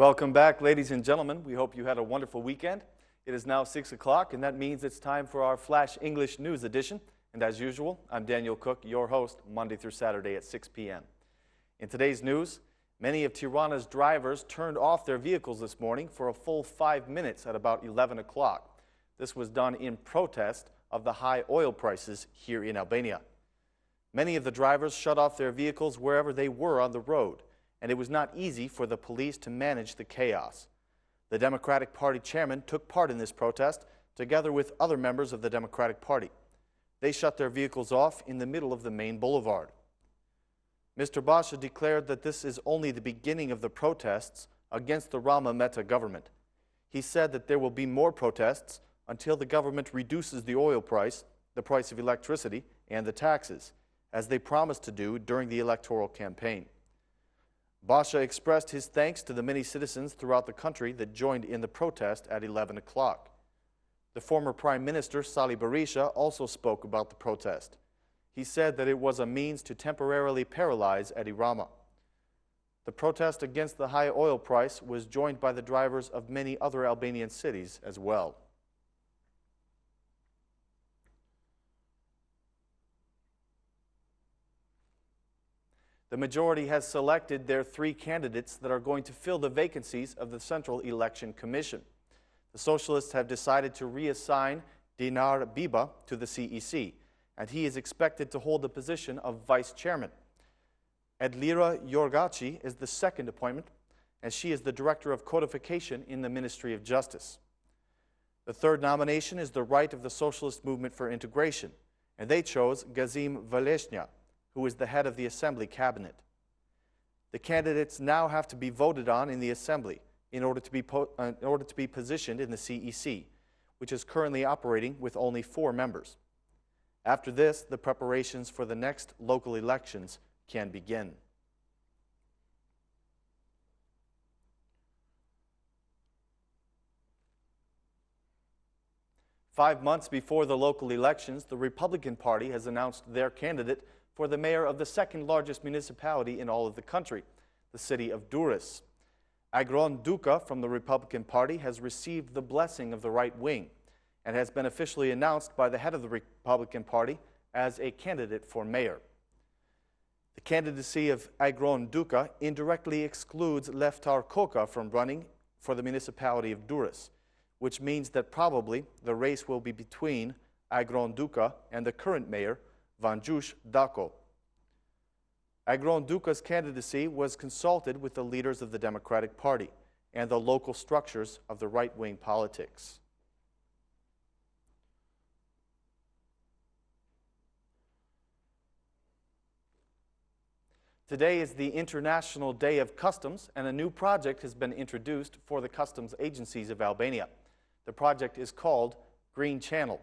Welcome back, ladies and gentlemen. We hope you had a wonderful weekend. It is now 6 o'clock, and that means it's time for our Flash English News edition. And as usual, I'm Daniel Cook, your host, Monday through Saturday at 6 p.m. In today's news, many of Tirana's drivers turned off their vehicles this morning for a full 5 minutes at about 11 o'clock. This was done in protest of the high oil prices here in Albania. Many of the drivers shut off their vehicles wherever they were on the road, and it was not easy for the police to manage the chaos. The Democratic Party chairman took part in this protest, together with other members of the Democratic Party. They shut their vehicles off in the middle of the main boulevard. Mr. Basha declared that this is only the beginning of the protests against the Rama Meta government. He said that there will be more protests until the government reduces the oil price, the price of electricity, and the taxes, as they promised to do during the electoral campaign. Basha expressed his thanks to the many citizens throughout the country that joined in the protest at 11 o'clock. The former Prime Minister, Sali Berisha, also spoke about the protest. He said that it was a means to temporarily paralyze Edi Rama. The protest against the high oil price was joined by the drivers of many other Albanian cities as well. The majority has selected their 3 candidates that are going to fill the vacancies of the Central Election Commission. The Socialists have decided to reassign Dinar Biba to the CEC, and he is expected to hold the position of vice chairman. Edlira Yorgaci is the second appointment, and she is the director of codification in the Ministry of Justice. The third nomination is the right of the Socialist Movement for Integration, and they chose Gazim Valeshnya, who is the head of the Assembly Cabinet. The candidates now have to be voted on in the Assembly in order to be positioned in the CEC, which is currently operating with only 4 members. After this, the preparations for the next local elections can begin. Five months before the local elections, the Republican Party has announced their candidate for the mayor of the second largest municipality in all of the country, the city of Durrës. Agron Duka from the Republican Party has received the blessing of the right wing and has been officially announced by the head of the Republican Party as a candidate for mayor. The candidacy of Agron Duka indirectly excludes Leftar Koka from running for the municipality of Durrës, which means that probably the race will be between Agron Duka and the current mayor, Vanjush Dako. Agron Duka's candidacy was consulted with the leaders of the Democratic Party and the local structures of the right-wing politics. Today is the International Day of Customs, and a new project has been introduced for the customs agencies of Albania. The project is called Green Channel.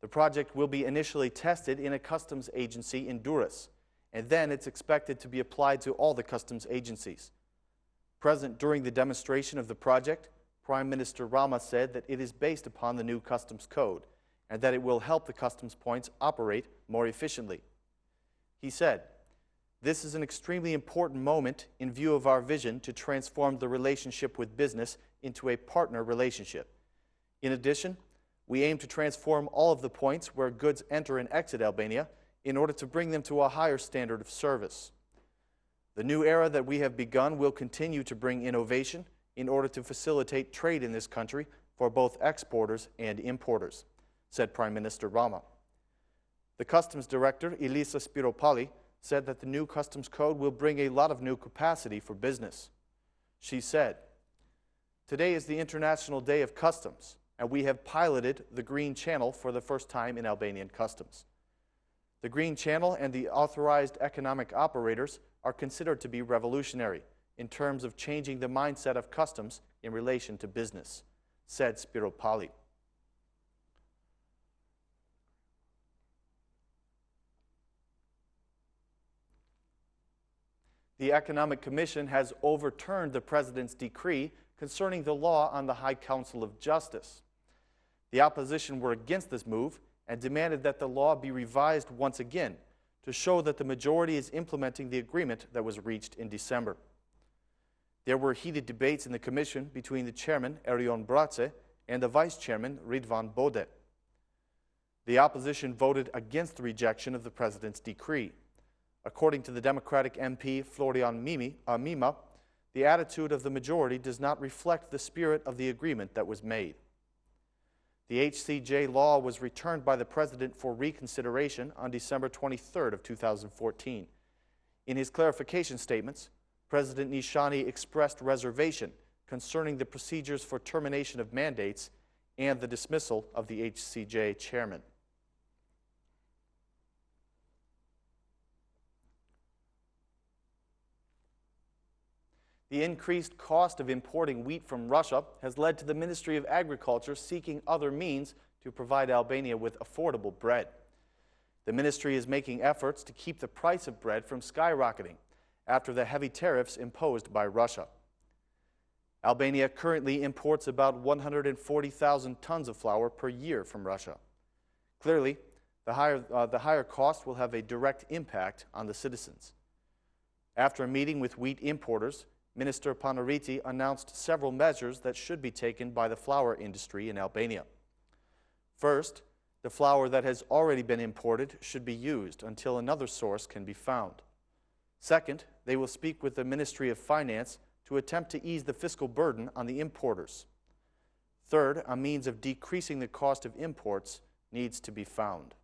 The project will be initially tested in a customs agency in Durrës, and then it's expected to be applied to all the customs agencies. Present during the demonstration of the project, Prime Minister Rama said that it is based upon the new customs code and that it will help the customs points operate more efficiently. He said, "This is an extremely important moment in view of our vision to transform the relationship with business into a partner relationship. In addition, we aim to transform all of the points where goods enter and exit Albania in order to bring them to a higher standard of service. The new era that we have begun will continue to bring innovation in order to facilitate trade in this country for both exporters and importers," said Prime Minister Rama. The Customs Director, Elisa Spiropali, said that the new customs code will bring a lot of new capacity for business. She said, "Today is the International Day of Customs, and we have piloted the Green Channel for the first time in Albanian customs. The Green Channel and the authorized economic operators are considered to be revolutionary in terms of changing the mindset of customs in relation to business," said Spiropali. The Economic Commission has overturned the President's decree concerning the law on the High Council of Justice. The opposition were against this move and demanded that the law be revised once again to show that the majority is implementing the agreement that was reached in December. There were heated debates in the commission between the chairman, Erion Bratze, and the vice chairman, Ridvan Bode. The opposition voted against the rejection of the president's decree. According to the Democratic MP Florian Mima, the attitude of the majority does not reflect the spirit of the agreement that was made. The HCJ law was returned by the president for reconsideration on December 23rd of 2014. In his clarification statements, President Nishani expressed reservation concerning the procedures for termination of mandates and the dismissal of the HCJ chairman. The increased cost of importing wheat from Russia has led to the Ministry of Agriculture seeking other means to provide Albania with affordable bread. The ministry is making efforts to keep the price of bread from skyrocketing after the heavy tariffs imposed by Russia. Albania currently imports about 140,000 tons of flour per year from Russia. Clearly, the higher cost will have a direct impact on the citizens. After a meeting with wheat importers, Minister Panariti announced several measures that should be taken by the flour industry in Albania. First, the flour that has already been imported should be used until another source can be found. Second, they will speak with the Ministry of Finance to attempt to ease the fiscal burden on the importers. Third, a means of decreasing the cost of imports needs to be found.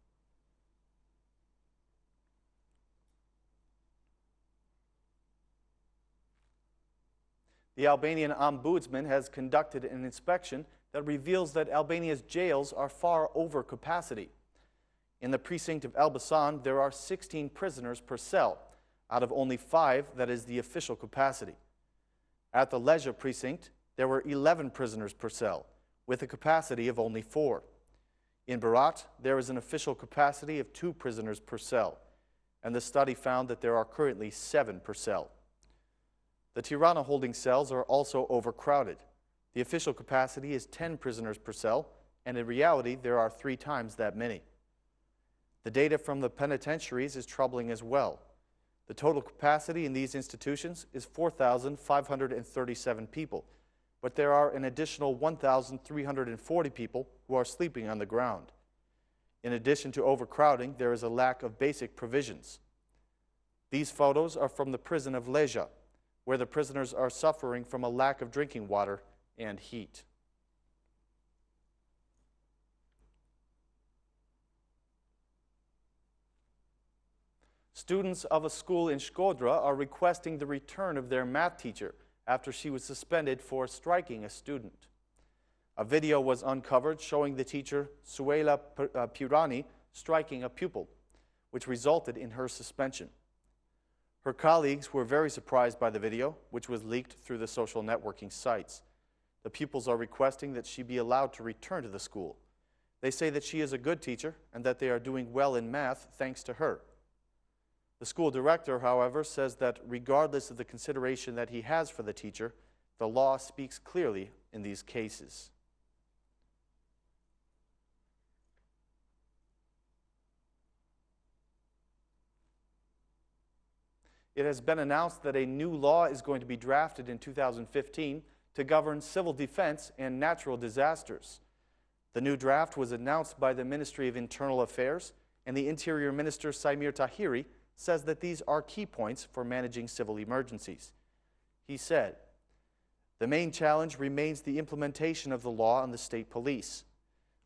The Albanian Ombudsman has conducted an inspection that reveals that Albania's jails are far over capacity. In the precinct of Elbasan, there are 16 prisoners per cell, out of only 5 that is the official capacity. At the Leja precinct, there were 11 prisoners per cell, with a capacity of only 4. In Berat, there is an official capacity of 2 prisoners per cell, and the study found that there are currently 7 per cell. The Tirana holding cells are also overcrowded. The official capacity is 10 prisoners per cell, and in reality, there are 3 times that many. The data from the penitentiaries is troubling as well. The total capacity in these institutions is 4,537 people, but there are an additional 1,340 people who are sleeping on the ground. In addition to overcrowding, there is a lack of basic provisions. These photos are from the prison of Leja, where the prisoners are suffering from a lack of drinking water and heat. Students of a school in Shkodra are requesting the return of their math teacher after she was suspended for striking a student. A video was uncovered showing the teacher, Suela Pirani, striking a pupil, which resulted in her suspension. Her colleagues were very surprised by the video, which was leaked through the social networking sites. The pupils are requesting that she be allowed to return to the school. They say that she is a good teacher and that they are doing well in math thanks to her. The school director, however, says that regardless of the consideration that he has for the teacher, the law speaks clearly in these cases. It has been announced that a new law is going to be drafted in 2015 to govern civil defense and natural disasters. The new draft was announced by the Ministry of Internal Affairs, and the Interior Minister Saimir Tahiri says that these are key points for managing civil emergencies. He said, "The main challenge remains the implementation of the law on the state police.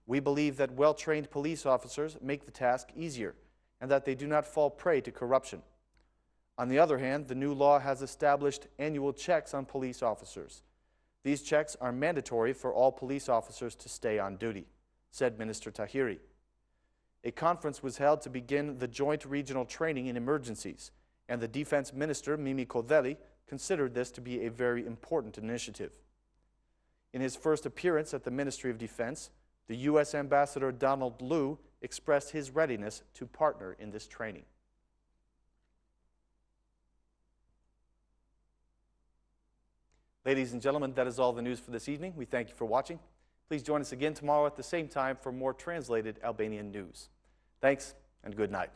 We believe that well-trained police officers make the task easier and that they do not fall prey to corruption. On the other hand, the new law has established annual checks on police officers. These checks are mandatory for all police officers to stay on duty," said Minister Tahiri. A conference was held to begin the joint regional training in emergencies, and the Defense Minister, Mimi Kodeli, considered this to be a very important initiative. In his first appearance at the Ministry of Defense, the U.S. Ambassador Donald Liu expressed his readiness to partner in this training. Ladies and gentlemen, that is all the news for this evening. We thank you for watching. Please join us again tomorrow at the same time for more translated Albanian news. Thanks and good night.